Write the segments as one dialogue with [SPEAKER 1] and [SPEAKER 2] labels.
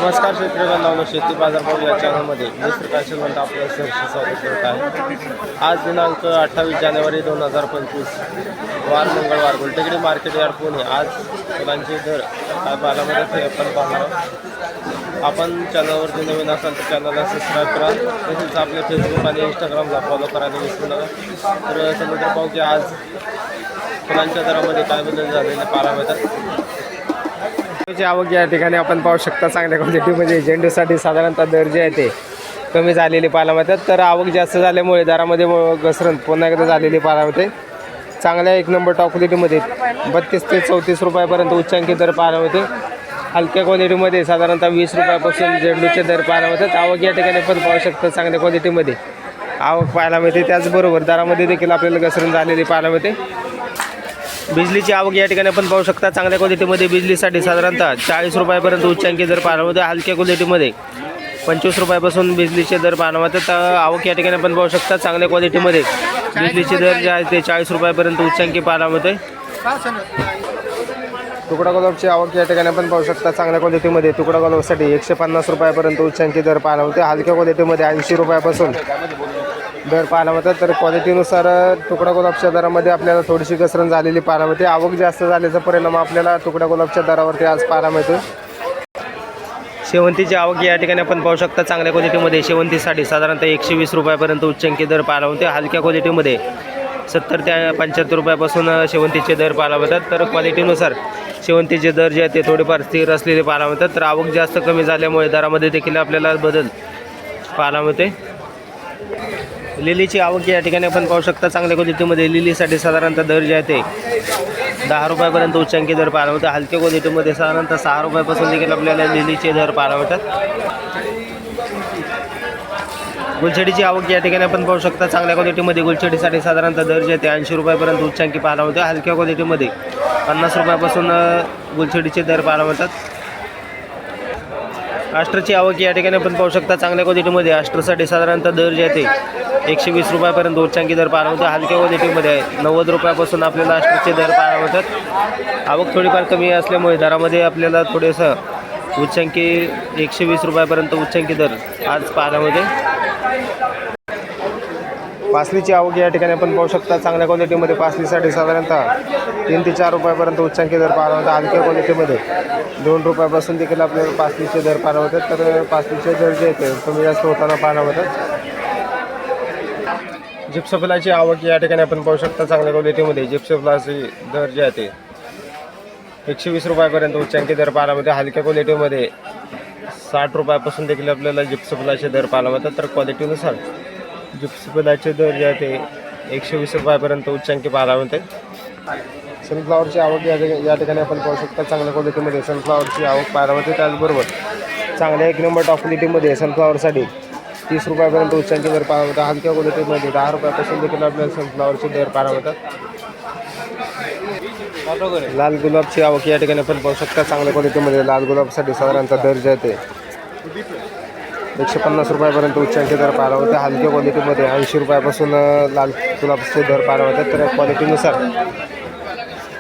[SPEAKER 1] नमस्कार शेतकरी बांधवांनो, शेती बाजार भाव या चॅनलमध्ये मी श्रीकांत म्हणतो आपलं सहर्ष स्वागत करत आहे। आज दिनांक 28 जानेवारी 2025 वार मंगळवार गुलटेकडी मार्केट यार्ड पुणे। आज फुलांचे दर काय पाहायला ते आपण पाहणार आहोत। आपण चॅनलवरती नवीन असाल तर चॅनलला सबस्क्राईब करा, तसेच आपल्या फेसबुक आणि इंस्टाग्रामला फॉलो करायला विसरू नका। तर चला तर पाहू की आज फुलांच्या दरामध्ये काय बदल झालेले पाहायला मिळतात। आवक या ठिकाणी आपण पाहू शकता चांगल्या क्वालिटीमध्ये झेंडूसाठी साधारणतः दर जे आहे ते कमी झालेली पाहायला मिळतात। तर आवक जास्त झाल्यामुळे दरामध्ये घसरण पुन्हा एकदा झालेली पाहायला मिळते। चांगल्या एक नंबर टॉप क्वालिटीमध्ये 32 ते 34 रुपयापर्यंत उच्चांकी दर पाहायला मिळते। हलक्या क्वालिटीमध्ये साधारणतः 20 रुपयापासून झेंडूचे दर पाहायला मिळतात। आवक या ठिकाणी आपण पाहू शकता चांगल्या क्वालिटीमध्ये आवक पाहायला मिळते। त्याचबरोबर दरामध्ये देखील आपल्याला घसरण झालेली पाहायला मिळते। बिजलीची आवक या ठिकाणी आपण पाहू शकता चांगल्या क्वालिटीमध्ये बिजलीसाठी साधारणतः 40 रुपयापर्यंत उच्चांकी दर पाहायला मिळते। हलक्या क्वालिटीमध्ये 25 रुपयापासून बिजलीचे दर पाहायला मिळतात। आवक या ठिकाणी आपण पाहू शकता चांगल्या क्वालिटीमध्ये बिजलीचे दर जे आहे ते 40 रुपयापर्यंत उच्चांकी पाहायला मिळते। तुकडा गुलाबची आवक या ठिकाणी आपण पाहू शकता चांगल्या क्वालिटीमध्ये तुकडा गुलाबसाठी 150 रुपयापर्यंत उच्चांकी दर पाहायला मिळते। हलक्या क्वालिटीमध्ये 80 रुपयापासून दर पाहायला मिळतात। तर क्वालिटीनुसार तुकडा गुलाबच्या दरामध्ये आपल्याला थोडीशी घसरण झालेली पाहायला मिळते। आवक जास्त झाल्याचा परिणाम आपल्याला तुकडा गुलाबच्या दरावरती आज पाहायला मिळतो। शेवंतीची आवक या ठिकाणी आपण पाहू शकता चांगल्या क्वालिटीमध्ये शेवंतीसाठी साधारणतः 120 रुपयापर्यंत उच्चांकी दर पाहायला मिळते। हलक्या क्वालिटीमध्ये 70 ते 75 रुपयापासून शेवंतीचे दर पाहायला मिळतात। तर क्वालिटीनुसार शेवंतीचे दर जे आहेत ते थोडेफार स्थिर असलेले पाहायला मिळतात। तर आवक जास्त कमी झाल्यामुळे दरामध्ये देखील आपल्याला बदल पाहायला मिळते। लिलीची आवक या ठिकाणी आपण पाहू शकता चांगल्या क्वालिटीमध्ये लिलीसाठी साधारणतः दर जे आहे ते 10 रुपयापर्यंत उच्चांकी दर पाहायला मिळतात। हलक्या क्वालिटीमध्ये साधारणतः 6 रुपयापासून देखील आपल्याला लिलीचे दर पाहायला मिळतात। गुलछडीची आवक या ठिकाणी आपण पाहू शकता चांगल्या क्वालिटीमध्ये गुलछडीसाठी साधारणतः दर जे आहे ते 80 रुपयापर्यंत उच्चांकी पाहायला मिळते। हलक्या क्वालिटीमध्ये 50 रुपयापासून गुलछडीचे दर पाहायला मिळतात। आष्ट्रची आवक या ठिकाणी आपण पाहू शकता चांगल्या क्वालिटीमध्ये आष्ट्रसाठी साधारणतः दर जे आहे ते 120 रुपयापर्यंत उच्चांकी दर पाहायला मिळतात। हलक्या क्वालिटीमध्ये 90 रुपयापासून आपल्याला आष्ट्रचे दर पाहायला मिळतात। आवक थोडीफार कमी असल्यामुळे दरामध्ये आपल्याला थोडंसं उच्चांकी 120 रुपयापर्यंत उच्चांकी दर आज पाहायला मिळते। पासलीची आवक या ठिकाणी आपण पाहू शकता चांगल्या क्वालिटीमध्ये पासलीसाठी साधारणतः 3 ते 4 रुपयापर्यंत उच्चांकी दर पाहायला मिळतात। हलक्या क्वालिटीमध्ये 2 रुपयापासून देखील आपल्याला पासलीचे दर पाहायला मिळतात। तर पासलीचे दर जे आहेत कमी जास्त होताना पाहायला मिळतात। जिप्सफुलाची आवक या ठिकाणी आपण पाहू शकता चांगल्या क्वालिटीमध्ये जिप्सफुलाचे दर जे आहे ते 120 रुपयापर्यंत उच्चांकी दर पाहायला मिळते। हलक्या क्वालिटीमध्ये 60 रुपयापासून देखील आपल्याला जिप्सफुलाचे दर पाहायला मिळतात। तर क्वालिटीनुसार जिप्सफुलाचे दर जे आहे ते 120 रुपयापर्यंत उच्चांकी पाहायला मिळते। सनफ्लावरची आवक या ठिकाणी आपण पाहू शकता चांगल्या क्वालिटीमध्ये सनफ्लावरची आवक पाहायला मिळते। त्याचबरोबर चांगल्या एक नंबर टॉप क्वालिटीमध्ये सनफ्लावरसाठी 30 रुपयापर्यंत उच्चांकी दर पाहायला मिळतात। हलक्या क्वालिटीमध्ये 10 रुपयापासून देखील आपल्याला सनफ्लावरचे दर पाहायला मिळतात। लाल गुलाबची आवक या ठिकाणी आपण पाहू शकता चांगल्या क्वालिटीमध्ये लाल गुलाबसाठी साधारणतः दर जे आहे ते 150 रुपयापर्यंत उच्चांकी दर पाहायला मिळते। हलक्या क्वालिटीमध्ये 80 रुपयापासून लाल गुलाबचे दर पाहायला मिळतात। तर क्वालिटीनुसार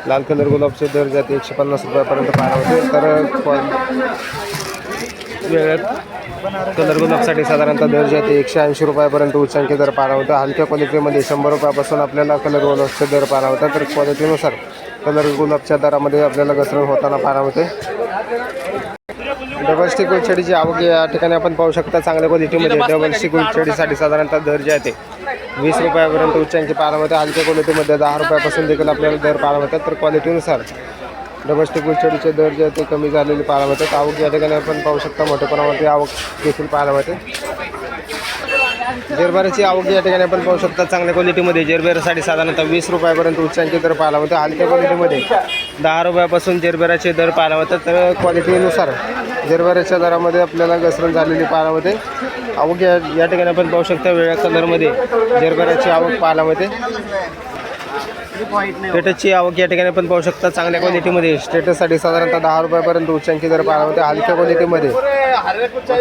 [SPEAKER 1] लाल कलर गुलाबचे दर जे आहेत 150 रुपयापर्यंत पाहायला मिळते। तर वेगळ्या कलर गुलाबसाठी साधारणतः दर जे आहे ते 180 रुपयापर्यंत उच्चांकी दर पाहायला मिळतो। हलक्या क्वालिटीमध्ये 100 रुपयापासून आपल्याला कलर गुलाबचे दर पाहायला मिळतात। तर क्वालिटीनुसार कलर गुलाबच्या दरामध्ये आपल्याला घसरण होताना पाहायला मिळते। डबल स्टिक गुलछडीची आवक या ठिकाणी आपण पाहू शकता चांगल्या क्वालिटीमध्ये डबल स्टिक गुलछडीसाठी साधारणतः दर जे आहे ते 20 रुपयापर्यंत उच्चांकी पाहायला मिळते। हलक्या क्वालिटीमध्ये 10 रुपयापासून देखील आपल्याला दर पाहायला मिळतात। तर क्वालिटीनुसार डबल स्टिक गुलछडीचे दर जे आहे ते कमी झालेले पाहायला मिळतात। आवक या ठिकाणी आपण पाहू शकता मोठ्या प्रमाणावरती आवक देखील पाहायला मिळते। जेरबेराची आवक या ठिकाणी आपण पाहू शकता चांगल्या क्वालिटीमध्ये जेरबेरासाठी साधारणतः 20 रुपयापर्यंत उच्चांकी दर पाहायला मिळते। हलक्या क्वालिटीमध्ये 10 रुपयापासून जेरबेराचे दर पाहायला मिळतात। तर क्वालिटीनुसार जेरबेराच्या दरामध्ये आपल्याला घसरण झालेली पाहायला मिळते। आवक या ठिकाणी आपण पाहू शकता वेगळ्या कलरमध्ये जेरबेराची आवक पाहायला मिळते। स्टेटसची आवक या ठिकाणी आपण पाहू शकता चांगल्या क्वालिटीमध्ये स्टेटससाठी साधारणतः 10 रुपयापर्यंत उच्चांकी दर पाहायला मिळते। हलक्या क्वालिटीमध्ये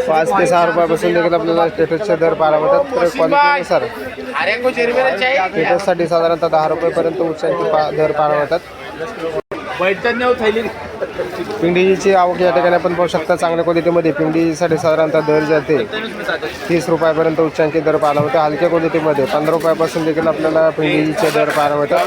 [SPEAKER 1] 5 ते 6 रुपयापासून देखील आपल्याला स्टेटसचे दर पाहायला मिळतात। तर क्वालिटीनुसार स्टेटससाठी साधारणतः 10 रुपयापर्यंत उच्चांकी दर पाहायला मिळतात। पिंडीची आवक या ठिकाणी आपण पाहू शकता. चांगल्या क्वालिटीमध्ये पिंडीसाठी साधारणतः दर जाते 30 रुपयापर्यंत उच्चांकी दर पाहायला मिळतो. हलक्या क्वालिटीमध्ये 15 रुपयापासून देखील आपल्याला पिंडीचे दर पाहायला मिळतात.